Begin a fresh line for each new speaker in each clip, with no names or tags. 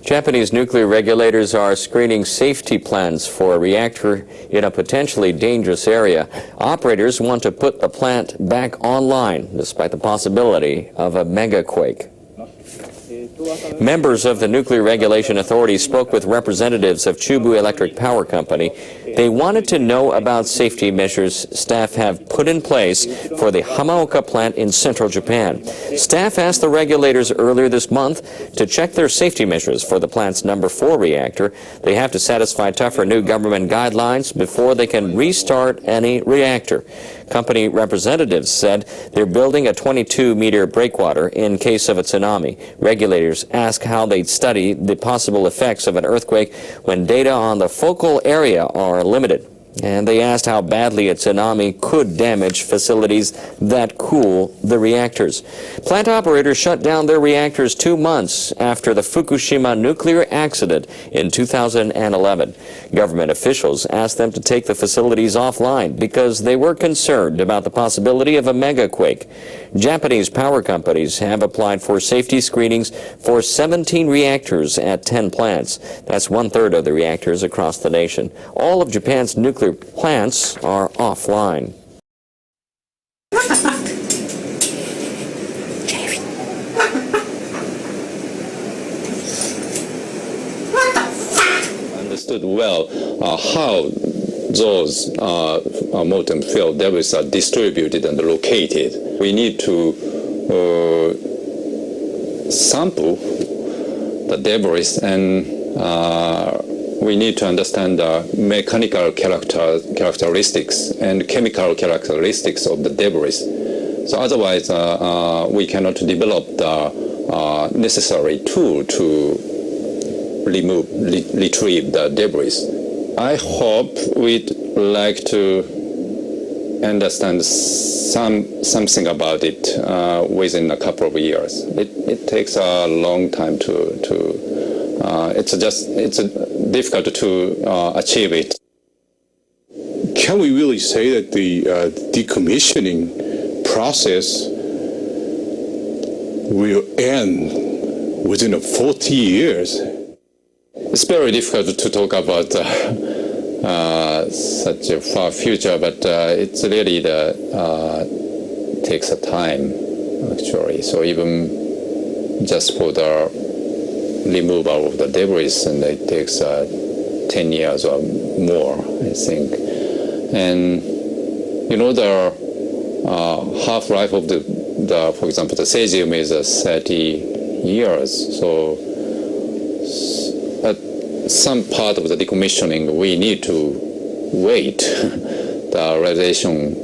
Japanese nuclear regulators are screening safety plans for a reactor in a potentially dangerous area. Operators want to put the plant back online, despite the possibility of a megaquake. Members of the Nuclear Regulation Authority spoke with representatives of Chubu Electric Power Company. They wanted to know about safety measures staff have put in place for the Hamaoka plant in central Japan. Staff asked the regulators earlier this month to check their safety measures for the plant's number 4 reactor. They have to satisfy tougher new government guidelines before they can restart any reactor. Company representatives said they're building a 22-meter breakwater in case of a tsunami. Regulators ask how they'd study the possible effects of an earthquake when data on the focal area are limited. And they asked how badly a tsunami could damage facilities that cool the reactors. Plant operators shut down their reactors 2 months after the Fukushima nuclear accident in 2011. Government officials asked them to take the facilities offline because they were concerned about the possibility of a megaquake. Japanese power companies have applied for safety screenings for 17 reactors at 10 plants. That's 1/3 of the reactors across the nation. All of Japan's nuclear plants are offline.
Understood well how those molten fuel debris are distributed and located. We need to sample the debris, and we need to understand the mechanical characteristics and chemical characteristics of the debris. So otherwise, we cannot develop the necessary tool to retrieve the debris. I hope we'd like to understand something about it within a couple of years. It takes a long time it's difficult to achieve it.
Can we really say that the decommissioning process will end within 40 years?
It's very difficult to talk about such a far future, but it's really takes a time, actually. So even just for the removal of the debris, and it takes 10 years or more, I think. And you know, the half-life of for example, the cesium is 30 years. So at some part of the decommissioning, we need to wait. The radiation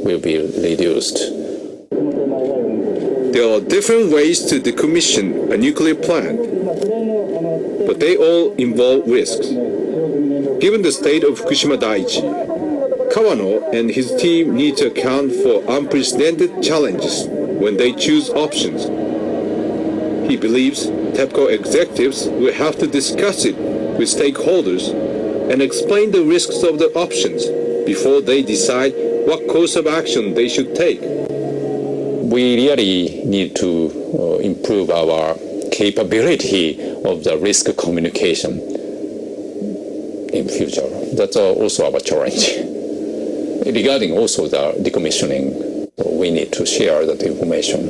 will be reduced.
There are different ways to decommission a nuclear plant, but they all involve risks. Given the state of Fukushima Daiichi, Kawano and his team need to account for unprecedented challenges when they choose options. He believes TEPCO executives will have to discuss it with stakeholders and explain the risks of the options before they decide what course of action they should take.
We really need to improve our capability of the risk communication in future. That's also our challenge. Regarding also the decommissioning, we need to share that information.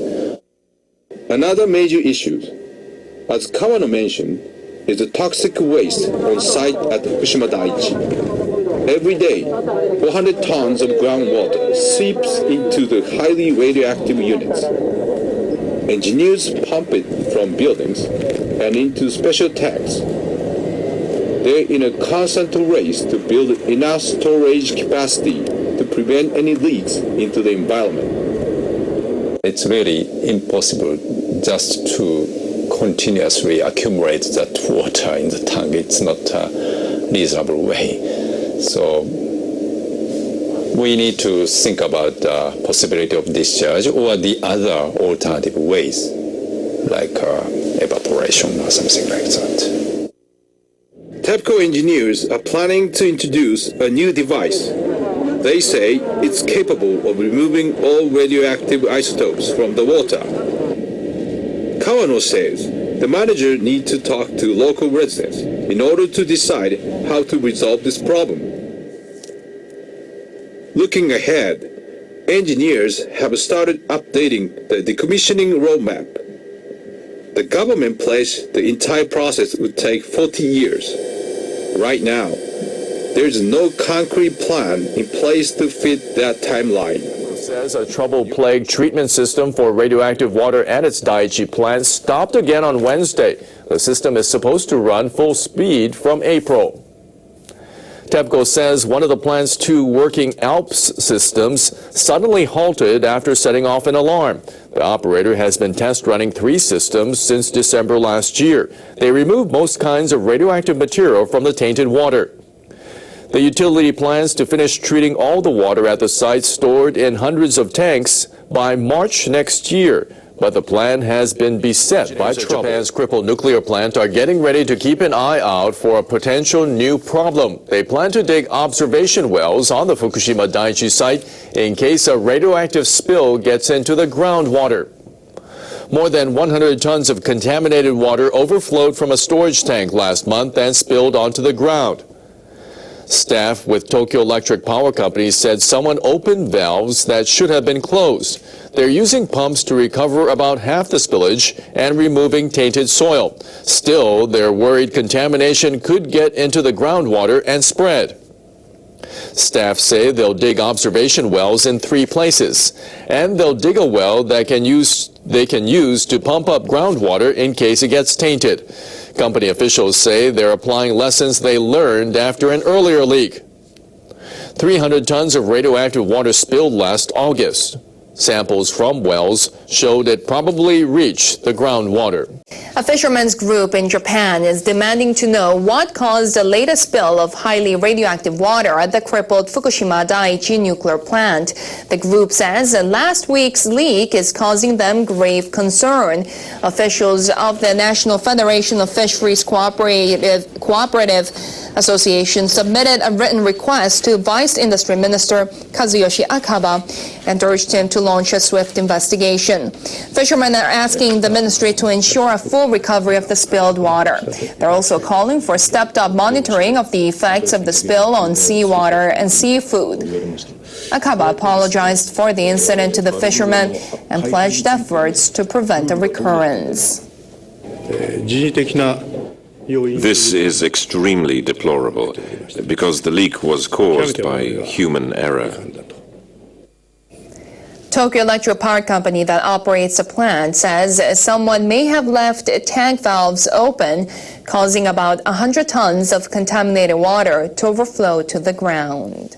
Another major issue, as Kawano mentioned, is the toxic waste on site at Fukushima Daiichi. Every day, 400 tons of groundwater seeps into the highly radioactive units. Engineers pump it from buildings and into special tanks. They're in a constant race to build enough storage capacity to prevent any leaks into the environment.
It's really impossible just to continuously accumulate that water in the tank. It's not a reasonable way. So we need to think about the possibility of discharge or the other alternative ways, like evaporation or something like that.
TEPCO engineers are planning to introduce a new device. They say it's capable of removing all radioactive isotopes from the water. Kawano says The manager needs to talk to local residents in order to decide how to resolve this problem. Looking ahead, engineers have started updating the decommissioning roadmap. The government pledged the entire process would take 40 years. Right now, there is no concrete plan in place to fit that timeline.
Says a trouble-plagued treatment system for radioactive water at its Daiichi plant stopped again on Wednesday. The system is supposed to run full speed from April. TEPCO says one of the plant's 2 working ALPS systems suddenly halted after setting off an alarm. The operator has been test running 3 systems since December last year. They removed most kinds of radioactive material from the tainted water. The utility plans to finish treating all the water at the site stored in hundreds of tanks by March next year. But the plan has been beset by trouble. Japan's crippled nuclear plant are getting ready to keep an eye out for a potential new problem. They plan to dig observation wells on the Fukushima Daiichi site in case a radioactive spill gets into the groundwater. More than 100 tons of contaminated water overflowed from a storage tank last month and spilled onto the ground. Staff with Tokyo Electric Power Company said someone opened valves that should have been closed. They're using pumps to recover about half the spillage and removing tainted soil. Still, they're worried contamination could get into the groundwater and spread. Staff say they'll dig observation wells in 3 places, and they'll dig a well that they can use to pump up groundwater in case it gets tainted. Company officials say they're applying lessons they learned after an earlier leak. 300 tons of radioactive water spilled last August. Samples from wells showed it probably reached the groundwater.
A fishermen's group in Japan is demanding to know what caused the latest spill of highly radioactive water at the crippled Fukushima Daiichi nuclear plant. The group says that last week's leak is causing them grave concern. Officials of the National Federation of Fisheries Cooperative Association submitted a written request to Vice Industry Minister Kazuyoshi Akaba and urged him to launch a swift investigation. Fishermen are asking the ministry to ensure a full recovery of the spilled water. They're also calling for stepped-up monitoring of the effects of the spill on seawater and seafood. Akaba apologized for the incident to the fishermen and pledged efforts to prevent a recurrence.
This is extremely deplorable because the leak was caused by human error.
Tokyo Electric Power Company that operates the plant says someone may have left tank valves open, causing about 100 tons of contaminated water to overflow to the ground.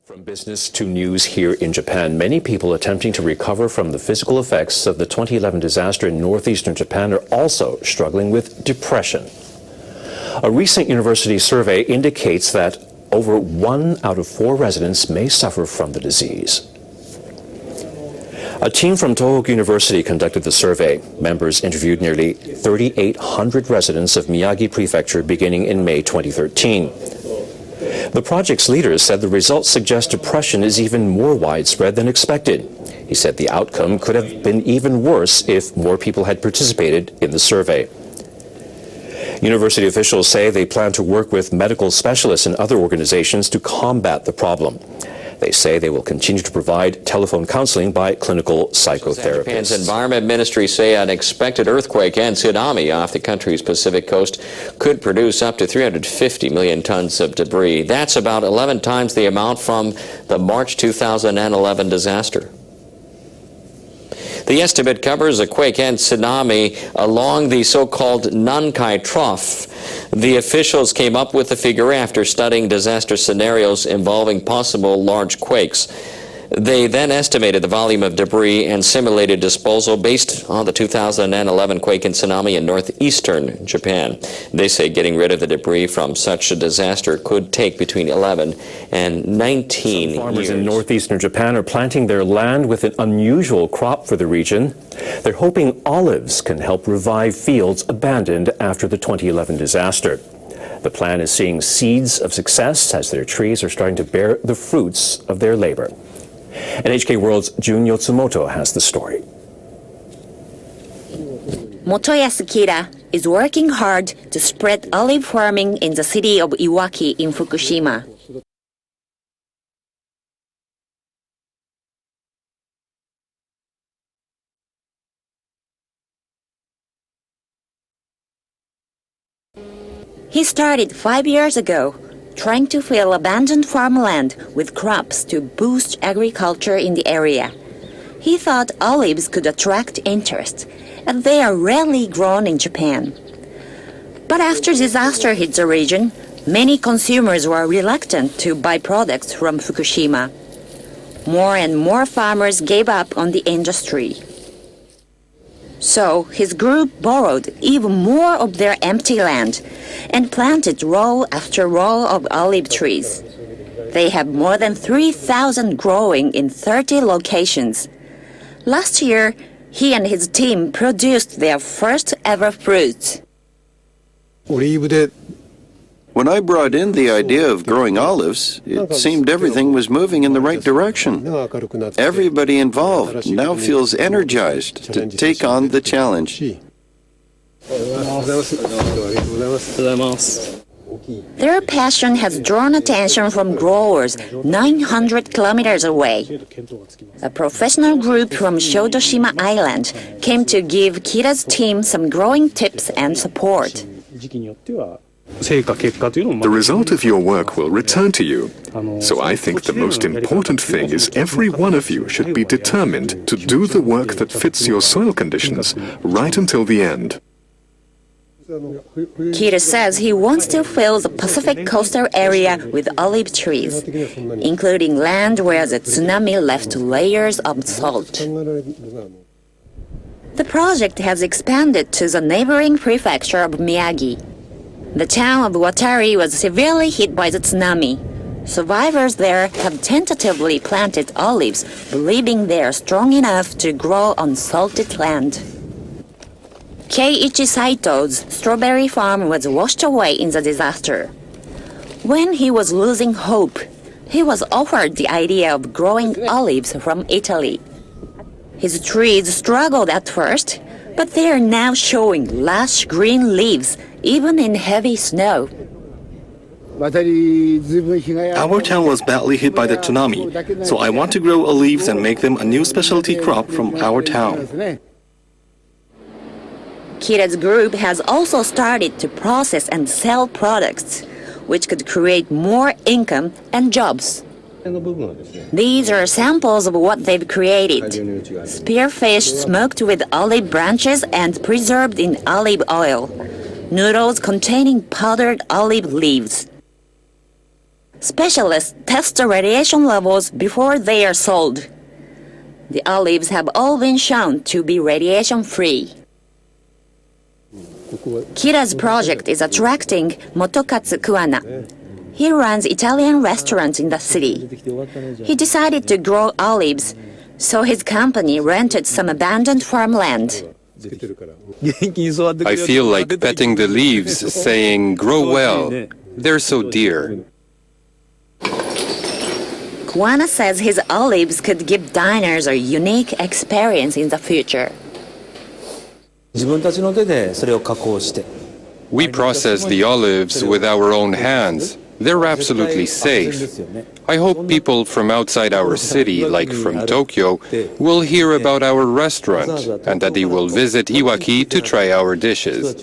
From business to news here in Japan, many people attempting to recover from the physical effects of the 2011 disaster in northeastern Japan are also struggling with depression. A recent university survey indicates that over 1 out of 4 residents may suffer from the disease. A team from Tohoku University conducted the survey. Members interviewed nearly 3,800 residents of Miyagi Prefecture beginning in May 2013. The project's leaders said the results suggest depression is even more widespread than expected. He said the outcome could have been even worse if more people had participated in the survey. University officials say they plan to work with medical specialists and other organizations to combat the problem. They say they will continue to provide telephone counseling by clinical psychotherapists.
Japan's Environment Ministry say an expected earthquake and tsunami off the country's Pacific coast could produce up to 350 million tons of debris. That's about 11 times the amount from the March 2011 disaster. The estimate covers a quake and tsunami along the so-called Nankai Trough. The officials came up with the figure after studying disaster scenarios involving possible large quakes. They then estimated the volume of debris and simulated disposal based on the 2011 quake and tsunami in northeastern Japan. They say getting rid of the debris from such a disaster could take between 11 and 19 years.
Farmers in northeastern Japan are planting their land with an unusual crop for the region. They're hoping olives can help revive fields abandoned after the 2011 disaster. The plan is seeing seeds of success as their trees are starting to bear the fruits of their labor. NHK World's Jun Yotsumoto has the story.
Motoyasu Kira is working hard to spread olive farming in the city of Iwaki in Fukushima. He started 5 years ago, trying to fill abandoned farmland with crops to boost agriculture in the area. He thought olives could attract interest, and they are rarely grown in Japan. But after disaster hit the region, many consumers were reluctant to buy products from Fukushima. More and more farmers gave up on the industry. So his group borrowed even more of their empty land and planted row after row of olive trees. They have more than 3,000 growing in 30 locations. Last year, he and his team produced their first ever fruits.
When I brought in the idea of growing olives, it seemed everything was moving in the right direction. Everybody involved now feels energized to take on the challenge.
Their passion has drawn attention from growers 900 kilometers away. A professional group from Shodoshima Island came to give Kira's team some growing tips and support.
The result of your work will return to you. So I think the most important thing is every one of you should be determined to do the work that fits your soil conditions right until the end.
Kira says he wants to fill the Pacific coastal area with olive trees, including land where the tsunami left layers of salt. The project has expanded to the neighboring prefecture of Miyagi. The town of Watari was severely hit by the tsunami. Survivors there have tentatively planted olives, believing they are strong enough to grow on salted land. Keiichi Saito's strawberry farm was washed away in the disaster. When he was losing hope, he was offered the idea of growing olives from Italy. His trees struggled at first, but they are now showing lush green leaves even in heavy snow.
Our town was badly hit by the tsunami, so I want to grow olives and make them a new specialty crop from our town.
Kira's group has also started to process and sell products, which could create more income and jobs. These are samples of what they've created. Spearfish smoked with olive branches and preserved in olive oil. Noodles containing powdered olive leaves. Specialists test the radiation levels before they are sold. The olives have all been shown to be radiation-free. Kira's project is attracting Motokatsu Kuana. He runs Italian restaurants in the city. He decided to grow olives, so his company rented some abandoned farmland.
I feel like petting the leaves, saying, "Grow well. They're so dear."
Kuana says his olives could give diners a unique experience in the future.
We process the olives with our own hands. They're absolutely safe. I hope people from outside our city, like from Tokyo, will hear about our restaurant and that they will visit Iwaki to try our dishes.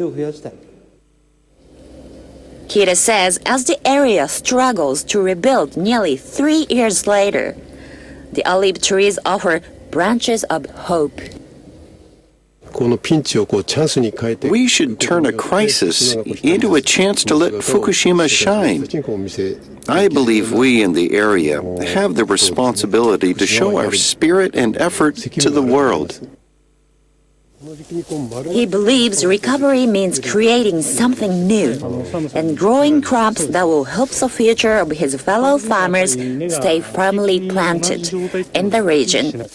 Kira says as the area struggles to rebuild nearly 3 years later, the olive trees offer branches of hope.
We should turn a crisis into a chance to let Fukushima shine. I believe we in the area have the responsibility to show our spirit and effort to the world.
He believes recovery means creating something new and growing crops that will help the future of his fellow farmers stay firmly planted in the region.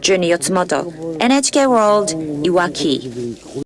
Jun Yotsumoto, NHK World, Iwaki.